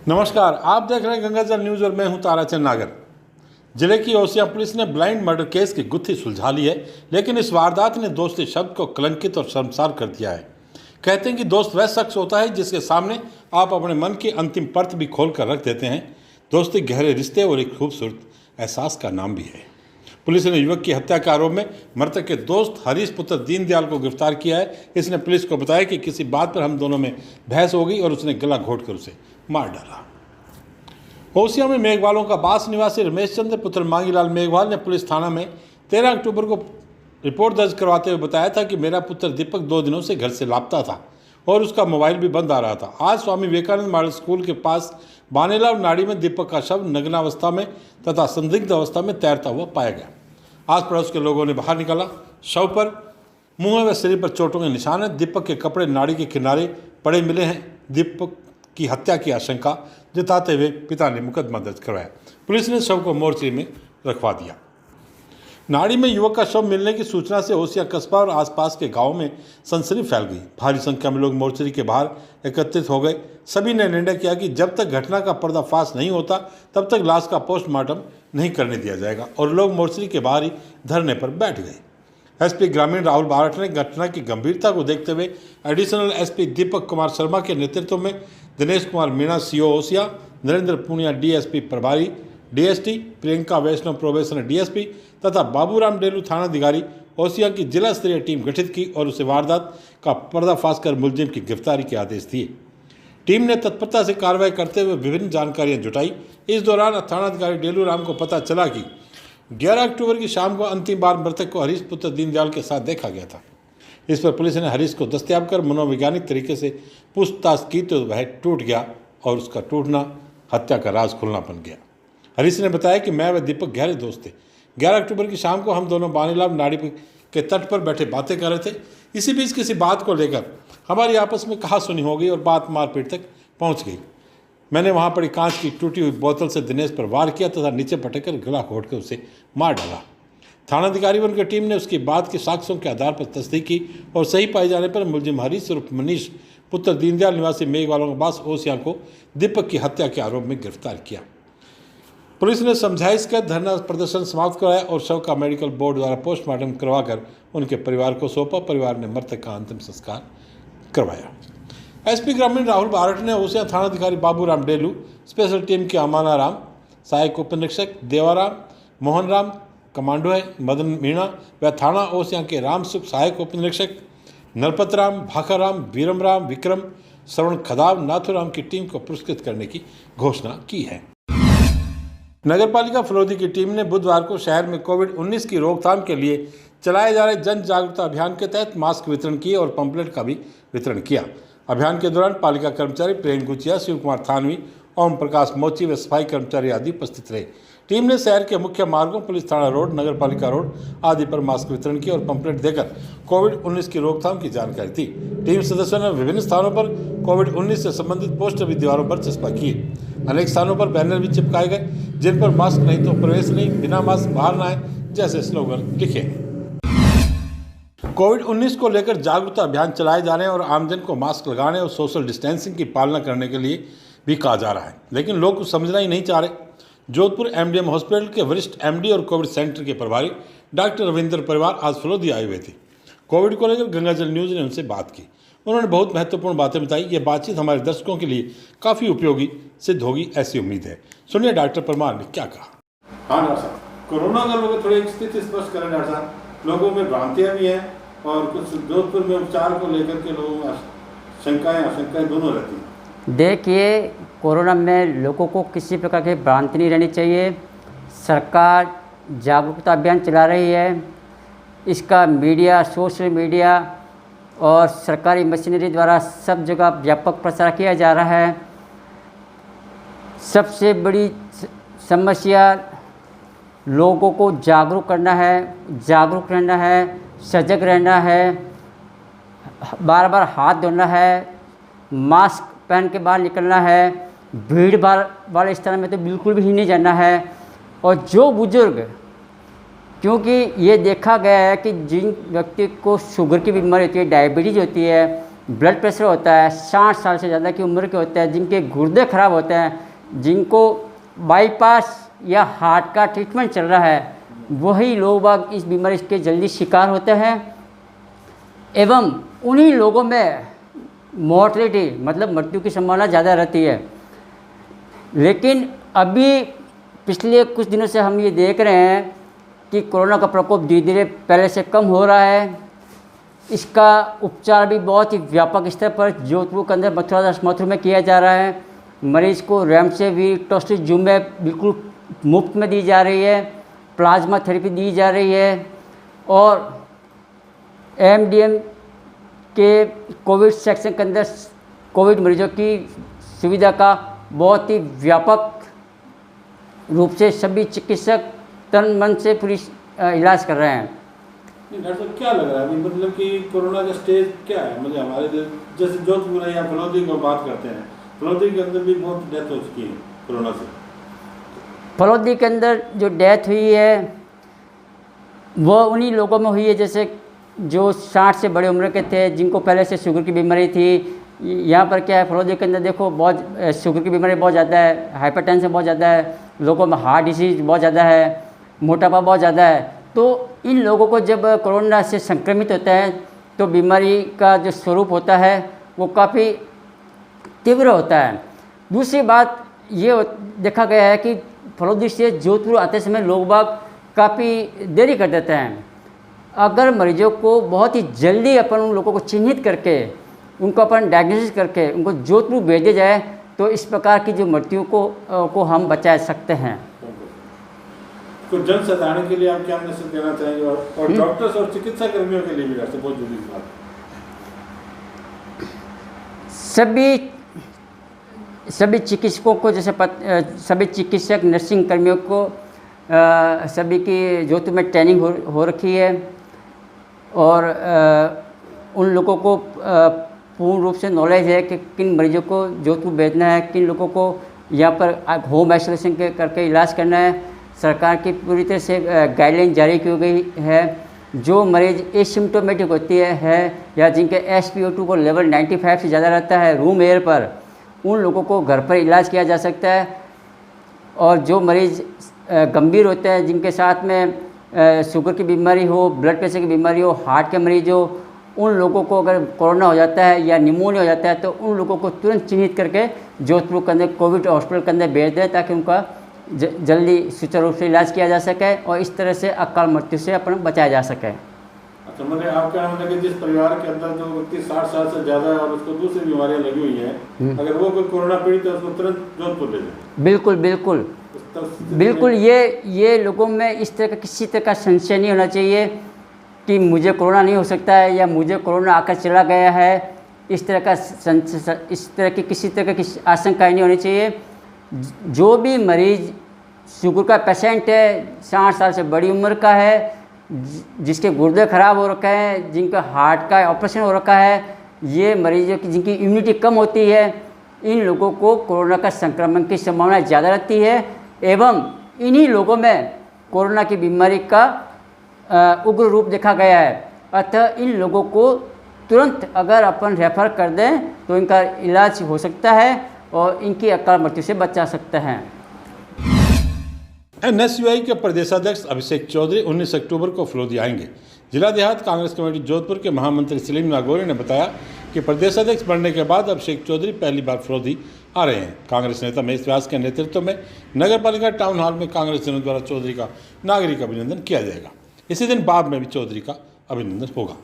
नमस्कार, आप देख रहे हैं गंगाजल न्यूज और मैं हूं ताराचंद नागर। जिले की ओसियां पुलिस ने ब्लाइंड मर्डर केस की गुत्थी सुलझा ली है, लेकिन इस वारदात ने दोस्ती शब्द को कलंकित और शर्मसार कर दिया है। कहते हैं कि दोस्त वह शख्स होता है जिसके सामने आप अपने मन की अंतिम परत भी खोल कर रख देते हैं। दोस्ती गहरे रिश्ते और एक खूबसूरत एहसास का नाम भी है। पुलिस ने युवक की हत्या के आरोप में मृतक के दोस्त हरीश पुत्र दीनदयाल को गिरफ्तार किया है। इसने पुलिस को बताया कि किसी बात पर हम दोनों में बहस हो गई और उसने गला घोंटकर उसे मार डाला। ओसिया में मेघवालों का बास निवासी रमेश चंद्र पुत्र मांगीलाल मेघवाल ने पुलिस थाना में 13 अक्टूबर को रिपोर्ट दर्ज करवाते हुए बताया था कि मेरा पुत्र दीपक 2 दिनों से घर से लापता था और उसका मोबाइल भी बंद आ रहा था। आज स्वामी विवेकानंद मॉडल स्कूल के पास बानेलाव नाड़ी में दीपक का शव नग्नावस्था में तथा संदिग्ध अवस्था में तैरता हुआ पाया गया। आस पड़ोस के लोगों ने बाहर निकाला। शव पर मुंह व शरीर पर चोटों के निशान है। दीपक के कपड़े नाड़ी के किनारे पड़े मिले हैं। दीपक की हत्या की आशंका जताते हुए पिता ने मुकदमा दर्ज करवाया। पुलिस ने शव को मोर्चे में रखवा दिया। नाड़ी में युवक का शव मिलने की सूचना से ओसिया कस्बा और आसपास के गांवों में सनसनी फैल गई। भारी संख्या में लोग मोर्चरी के बाहर एकत्रित हो गए। सभी ने निर्णय किया कि जब तक घटना का पर्दाफाश नहीं होता तब तक लाश का पोस्टमार्टम नहीं करने दिया जाएगा और लोग मोर्चरी के बाहर ही धरने पर बैठ गए। एसपी ग्रामीण राहुल बारठ ने घटना की गंभीरता को देखते हुए एडिशनल एसपी दीपक कुमार शर्मा के नेतृत्व में दिनेश कुमार मीणा सीओ ओसिया, नरेंद्र पूनिया डीएसपी प्रभारी डीएसटी, प्रियंका वैष्णव प्रोबेशनर डीएसपी तथा बाबूराम डेलू थानाधिकारी ओसिया की जिला स्तरीय टीम गठित की और उसे वारदात का पर्दाफाश कर मुलजिम की गिरफ्तारी के आदेश दिए। टीम ने तत्परता से कार्रवाई करते हुए विभिन्न जानकारियां जुटाई। इस दौरान थानाधिकारी डेलू राम को पता चला कि 11 अक्टूबर की शाम को अंतिम बार मृतक को हरीश पुत्र दीनदयाल के साथ देखा गया था। इस पर पुलिस ने हरीश को दस्तयाब कर मनोवैज्ञानिक तरीके से पूछताछ की तो वह टूट गया और उसका टूटना हत्या का राज खुलना बन गया। हरीश ने बताया कि मैं व दीपक गहरे दोस्त थे। 11 अक्टूबर की शाम को हम दोनों बानीलाल नाड़ी के तट पर बैठे बातें कर रहे थे। इसी बीच किसी बात को लेकर हमारी आपस में कहासुनी हो गई और बात मारपीट तक पहुंच गई। मैंने वहां पड़ी कांच की टूटी हुई बोतल से दिनेश पर वार किया तथा नीचे पटक कर गला घोंटकर उसे मार डाला। थानाधिकारी व उनकी टीम ने उसकी बात के साक्ष्यों के आधार पर तस्दीक की और सही पाए जाने पर मुलजिम हरीश उर्फ मनीष पुत्र दीनदयाल निवासी मेघवालों के पास ओसिया को दीपक की हत्या के आरोप में गिरफ्तार किया। पुलिस ने समझाइश कर धरना प्रदर्शन समाप्त कराया और शव का मेडिकल बोर्ड द्वारा पोस्टमार्टम करवाकर उनके परिवार को सौंपा। परिवार ने मृतक का अंतिम संस्कार करवाया। एसपी ग्रामीण राहुल बारठ ने ओसिया थानाधिकारी बाबूराम डेलू, स्पेशल टीम के अमाना राम, सहायक उप निरीक्षक देवाराम, मोहन राम, कमांडो है मदन मीणा व थाना ओसिया के राम सुख, सहायक उप निरीक्षक नरपत राम, भाखाराम, वीरम राम, विक्रम, श्रवण खदाव, नाथुराम की टीम को पुरस्कृत करने की घोषणा की है। नगरपालिका फलोदी की टीम ने बुधवार को शहर में कोविड-19 की रोकथाम के लिए चलाए जा रहे जन जागरूकता अभियान के तहत मास्क वितरण किए और पंपलेट का भी वितरण किया। अभियान के दौरान पालिका कर्मचारी प्रेम गुचिया, शिव कुमार थानवी, ओम प्रकाश मोची व सफाई कर्मचारी आदि उपस्थित रहे। टीम ने शहर के मुख्य मार्गों, पुलिस थाना रोड, नगरपालिका रोड आदि पर मास्क वितरण किया और पंपलेट देकर कोविड-19 की रोकथाम की जानकारी दी। टीम सदस्यों ने विभिन्न स्थानों पर कोविड-19 से संबंधित पोस्टर भी दीवारों पर चस्पा किए। अनेक स्थानों पर बैनर भी चिपकाए गए जिन पर मास्क नहीं तो प्रवेश नहीं, बिना मास्क बाहर न आए जैसे स्लोगन लिखे। कोविड-19 को लेकर जागरूकता अभियान चलाए जा रहे हैं और आमजन को मास्क लगाने और सोशल डिस्टेंसिंग की पालना करने के लिए भी कहा जा रहा है, लेकिन लोग कुछ समझना ही नहीं चाह रहे। जोधपुर एमडीएम हॉस्पिटल के वरिष्ठ एमडी और कोविड सेंटर के प्रभारी डॉक्टर रविंद्र परिवार आज फलोदी आए हुए थे। कोविड को लेकर गंगाजल न्यूज ने उनसे बात की। उन्होंने बहुत महत्वपूर्ण बातें बताई। ये बातचीत हमारे दर्शकों के लिए काफ़ी उपयोगी सिद्ध होगी, ऐसी उम्मीद है। सुनिए डॉक्टर परमार ने क्या कहा। हाँ डॉक्टर साहब, कोरोना का लोग थोड़ी स्थिति स्पष्ट करें डॉक्टर साहब। लोगों में भ्रांतियाँ भी हैं और कुछ जोधपुर में उपचार को लेकर के लोगों में आशंकाएं दोनों रहती हैं। देखिए, कोरोना में लोगों को किसी प्रकार की भ्रांति नहीं रहनी चाहिए। सरकार जागरूकता अभियान चला रही है। इसका मीडिया, सोशल मीडिया और सरकारी मशीनरी द्वारा सब जगह व्यापक प्रचार किया जा रहा है। सबसे बड़ी समस्या लोगों को जागरूक करना है, जागरूक रहना है, सजग रहना है, बार बार हाथ धोना है, मास्क पहन के बाहर निकलना है, भीड़ भाड़ वाले स्थान में तो बिल्कुल भी नहीं जाना है। और जो बुजुर्ग, क्योंकि ये देखा गया है कि जिन व्यक्ति को शुगर की बीमारी होती है, डायबिटीज़ होती है ब्लड प्रेशर होता है, 60 साल से ज़्यादा की उम्र के होते हैं, जिनके गुर्दे खराब होते हैं, जिनको बाईपास या हार्ट का ट्रीटमेंट चल रहा है, वही लोग बाग इस बीमारी के जल्दी शिकार होते हैं। एवं उन्हीं लोगों में मॉर्टलिटी मतलब मृत्यु की संभावना ज़्यादा रहती है। लेकिन अभी पिछले कुछ दिनों से हम ये देख रहे हैं कि कोरोना का प्रकोप धीरे धीरे पहले से कम हो रहा है। इसका उपचार भी बहुत ही व्यापक स्तर पर जोधपुर के अंदर मथुरा में किया जा रहा है। मरीज़ को रेमडेसिविर, टोसिलिजुमैब बिल्कुल मुफ्त में दी जा रही है, प्लाज्मा थेरेपी दी जा रही है और एमडीएम के कोविड सेक्शन के अंदर कोविड मरीजों की सुविधा का बहुत ही व्यापक रूप से सभी चिकित्सक तन मन से पूरी इलाज कर रहे हैं। डॉक्टर साहब क्या लग रहा है अभी, मतलब कि कोरोना का स्टेज क्या है? मतलब हमारे जैसे जोधपुर है या फलौदी की बात करते हैं, फलौदी के अंदर भी बहुत डेथ हो चुकी है कोरोना से। फलौदी के अंदर जो डेथ हुई है वो उन्हीं लोगों में हुई है जैसे जो 60 से बड़े उम्र के थे, जिनको पहले से शुगर की बीमारी थी। यहाँ पर क्या है, फलौदी के अंदर देखो बहुत शुगर की बीमारी बहुत ज़्यादा है, हाइपरटेंशन बहुत ज़्यादा है, लोगों में हार्ट डिसीज बहुत ज़्यादा है, मोटापा बहुत ज़्यादा है। तो इन लोगों को जब कोरोना से संक्रमित होता है तो बीमारी का जो स्वरूप होता है वो काफ़ी तीव्र होता है। दूसरी बात ये देखा गया है कि फलौदी से जोधपुर आते समय लोग बाग काफ़ी देरी कर देते हैं। अगर मरीजों को बहुत ही जल्दी अपन उन लोगों को चिन्हित करके उनको अपन डायग्नोसिस करके उनको जोधपुर भेजे जाए तो इस प्रकार की जो मृत्यु को हम बचा सकते हैं। तो जन साधारण के लिए आप क्या मैसेज देना चाहेंगे और डॉक्टर्स और चिकित्सा कर्मियों के लिए भी डॉक्टर बहुत जरूरी बात? सभी चिकित्सकों को जैसे सभी चिकित्सक नर्सिंग कर्मियों को सभी की जोधपुर में ट्रेनिंग हो रखी है और उन लोगों को पूर्ण रूप से नॉलेज है कि किन मरीजों को जोधपुर भेजना है, किन लोगों को यहाँ पर होम आइसोलेशन करके इलाज करना है। सरकार की पूरी तरह से गाइडलाइन जारी की गई है। जो मरीज एसिम्प्टोमेटिक होती है या जिनके SpO2 को लेवल 95 से ज़्यादा रहता है रूम एयर पर, उन लोगों को घर पर इलाज किया जा सकता है। और जो मरीज़ गंभीर होते हैं, जिनके साथ में शुगर की बीमारी हो, ब्लड प्रेशर की बीमारी हो, हार्ट के मरीज हो, उन लोगों को अगर कोरोना हो जाता है या निमोनिया हो जाता है तो उन लोगों को तुरंत चिन्हित करके जोधपुर के अंदर कोविड हॉस्पिटल के अंदर भेज दें ताकि उनका जल्दी सुचारू रूप से इलाज किया जा सके और इस तरह से अकाल मृत्यु से अपन बचाया जा सके। अच्छा, मतलब आप क्या मतलब कि जिस परिवार के अंदर जो व्यक्ति 60 साल से ज़्यादा है और उसको दूसरी बीमारियां लगी हुई हैं, अगर वो कोई कोरोना पीड़ित है उसको तुरंत जोधपुर ले जाए? बिल्कुल बिल्कुल बिल्कुल। ये लोगों में इस तरह का किसी तरह का संशय नहीं होना चाहिए कि मुझे कोरोना नहीं हो सकता है या मुझे कोरोना आकर चला गया है। इस तरह की किसी तरह की आशंकाएं नहीं होनी चाहिए। जो भी मरीज़ शुगर का पेशेंट है, 60 साल से बड़ी उम्र का है, जिसके गुर्दे ख़राब हो रखे हैं, जिनका हार्ट का ऑपरेशन हो रखा है, ये मरीजों की जिनकी इम्यूनिटी कम होती है, इन लोगों को कोरोना का संक्रमण की संभावना ज़्यादा रहती है एवं इन्हीं लोगों में कोरोना की बीमारी का उग्र रूप देखा गया है। अतः इन लोगों को तुरंत अगर अपन रेफर कर दें तो इनका इलाज हो सकता है और इनकी अकाल मृत्यु से बचा सकते हैं। NSUI के प्रदेशाध्यक्ष अभिषेक चौधरी 19 अक्टूबर को फलौदी आएंगे। जिला देहात कांग्रेस कमेटी जोधपुर के महामंत्री सलीम नागौरी ने बताया कि प्रदेशाध्यक्ष बनने के बाद अभिषेक चौधरी पहली बार फलौदी आ रहे हैं। कांग्रेस नेता महेश व्यास के नेतृत्व में नगरपालिका टाउन हॉल में कांग्रेस जनों द्वारा चौधरी का नागरिक अभिनंदन किया जाएगा। इसी दिन बाद में भी चौधरी का अभिनंदन होगा।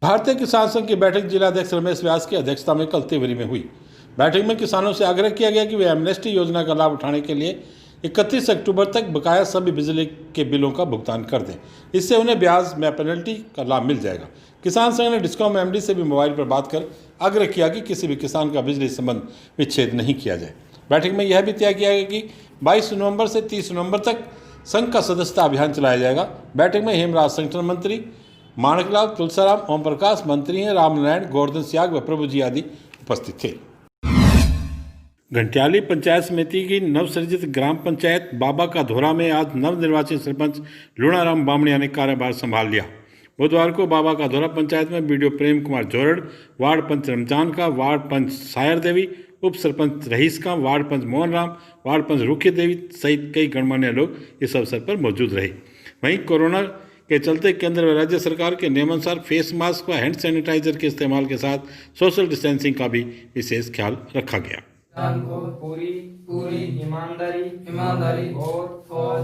भारतीय किसान संघ की बैठक जिलाध्यक्ष रमेश व्यास की अध्यक्षता में कल तिवरी में हुई। बैठक में किसानों से आग्रह किया गया कि वे एमनेस्टी योजना का लाभ उठाने के लिए 31 अक्टूबर तक बकाया सभी बिजली के बिलों का भुगतान कर दें। इससे उन्हें ब्याज में पेनल्टी का लाभ मिल जाएगा। किसान संघ ने डिस्कॉम MD से भी मोबाइल पर बात कर आग्रह किया कि किसी भी किसान का बिजली संबंध विच्छेद नहीं किया जाए। बैठक में यह भी तय किया गया कि 22 नवंबर से 30 नवंबर तक संघ का सदस्यता अभियान चलाया जाएगा। बैठक में हेमराज संगठन मंत्री माणकलाल, तुलसाराम, ओम प्रकाश, मंत्री हैं रामनारायण, गोवर्धन सियाग व प्रभुजी आदि उपस्थित थे। घंटियाली पंचायत समिति की नवसृजित ग्राम पंचायत बाबा का धोरा में आज नवनिर्वाचित सरपंच लूणाराम बामणिया ने कार्यभार संभाल लिया। बुधवार को बाबा का दौरा पंचायत में बीडीओ प्रेम कुमार जोरड़, वार्ड पंच रमजान का, वार्ड पंच सायर देवी, उप सरपंच रईस का, वार्ड पंच मोहन राम, वार्ड पंच रुखी देवी सहित कई गणमान्य लोग इस अवसर पर मौजूद रहे। वहीं कोरोना के चलते केंद्र व राज्य सरकार के नियमानुसार फेस मास्क व हैंड सैनिटाइजर के इस्तेमाल के साथ सोशल डिस्टेंसिंग का भी विशेष ख्याल रखा गया। को पूरी ईमानदारी और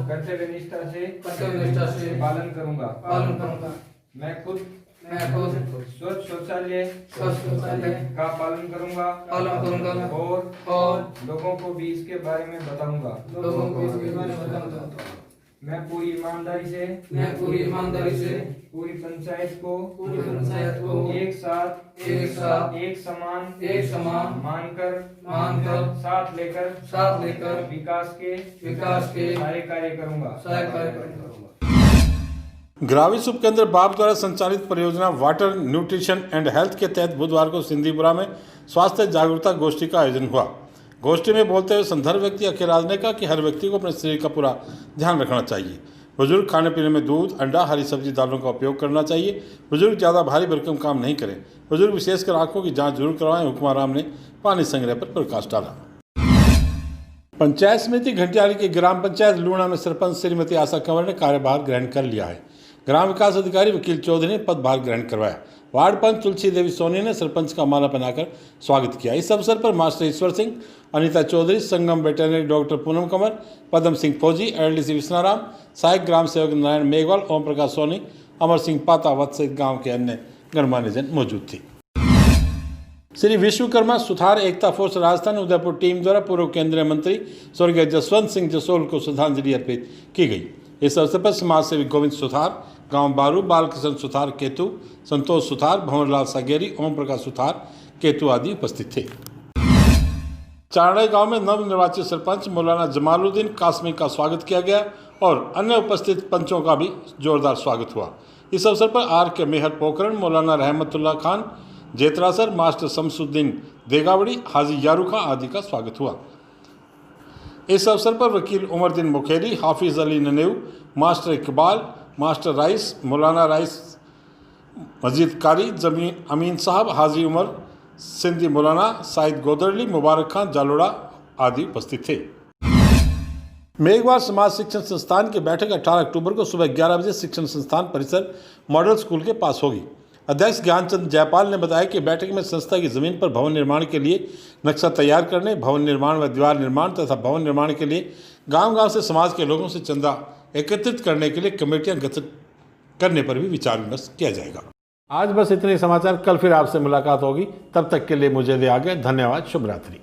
कर्तव्य निष्ठा से पालन करूंगा। मैं खुद स्वच्छ शौचालय का पालन करूंगा और लोगों को भी इसके बारे में बताऊंगा। मैं पूरी ईमानदारी से पूरी पंचायत को एक साथ एक समान मानकर साथ लेकर विकास के सारे कार्य करूंगा। ग्राविस उपकेंद्र बाप द्वारा संचालित परियोजना वाटर न्यूट्रिशन एंड हेल्थ के तहत बुधवार को सिंधीपुरा में स्वास्थ्य जागरूकता गोष्ठी का आयोजन हुआ। गोष्ठी में बोलते हुए संदर्भ व्यक्ति अखिराज ने कहा कि हर व्यक्ति को अपने शरीर का पूरा ध्यान रखना चाहिए। बुजुर्ग खाने पीने में दूध, अंडा, हरी सब्जी, दालों का उपयोग करना चाहिए। बुजुर्ग ज़्यादा भारी भरकम काम नहीं करें। बुजुर्ग विशेषकर आंखों की जांच जरूर करवाएं। हुक्माराम ने पानी संग्रह पर प्रकाश डाला। पंचायत समिति घंटियाली की ग्राम पंचायत लूणा में सरपंच श्रीमती आशा कंवर ने कार्यभार ग्रहण कर लिया है। ग्राम विकास अधिकारी वकील चौधरी ने पदभार ग्रहण करवाया। वार्ड पंच तुलसी देवी सोनी ने सरपंच का माला पहनाकर स्वागत किया। इस अवसर पर मास्टर ईश्वर सिंह, अनीता चौधरी, संगम वेटरनरी डॉक्टर पूनम कंवर, पदम सिंह फौजी, एलडीसी विश्वनाराम, सहायक ग्राम सेवक नारायण मेघवाल, ओम प्रकाश सोनी, अमर सिंह पातावत सहित गाँव के अन्य गणमान्य जन मौजूद थे। श्री विश्वकर्मा सुथार एकता फोर्स राजस्थान उदयपुर टीम द्वारा पूर्व केंद्रीय मंत्री स्वर्गीय जसवंत सिंह जसोल को श्रद्धांजलि अर्पित की गई। इस अवसर पर समाज सेवी गोविंद सुथार, गांव बारू, बालकृष्ण सुथार केतु, संतोष सुथार, भंवरलाल सागेरी, ओम प्रकाश सुथार केतु आदि उपस्थित थे। चारड़े गांव में नवनिर्वाचित सरपंच मौलाना जमालुद्दीन कासमी का स्वागत किया गया और अन्य उपस्थित पंचों का भी जोरदार स्वागत हुआ। इस अवसर पर आर के मेहर पोखरण, मौलाना रहमतुल्लाह खान जेतरासर, मास्टर शमसुद्दीन देगावड़ी, हाजी यारूखा आदि का स्वागत हुआ। इस अवसर पर वकील उमरदीन मुखेरी, हाफिज अली ननेऊ, मास्टर इकबाल, मास्टर राइस, मौलाना राइस, मजीद कारी, जमीन अमीन साहब, हाजी उमर सिंधी, मौलाना साइद गोदरली, मुबारक खान जालोड़ा आदि उपस्थित थे। मेघवाल समाज शिक्षण संस्थान की बैठक 18 अक्टूबर को सुबह 11 बजे शिक्षण संस्थान परिसर मॉडल स्कूल के पास होगी। अध्यक्ष ज्ञानचंद जयपाल ने बताया कि बैठक में संस्था की जमीन पर भवन निर्माण के लिए नक्शा तैयार करने, भवन निर्माण व दीवार निर्माण तथा भवन निर्माण के लिए गांव-गांव से समाज के लोगों से चंदा एकत्रित करने के लिए कमेटियां गठित करने पर भी विचार विमर्श किया जाएगा। आज बस इतने समाचार। कल फिर आपसे मुलाकात होगी। तब तक के लिए मुझे दे आगे। धन्यवाद। शुभ रात्रि।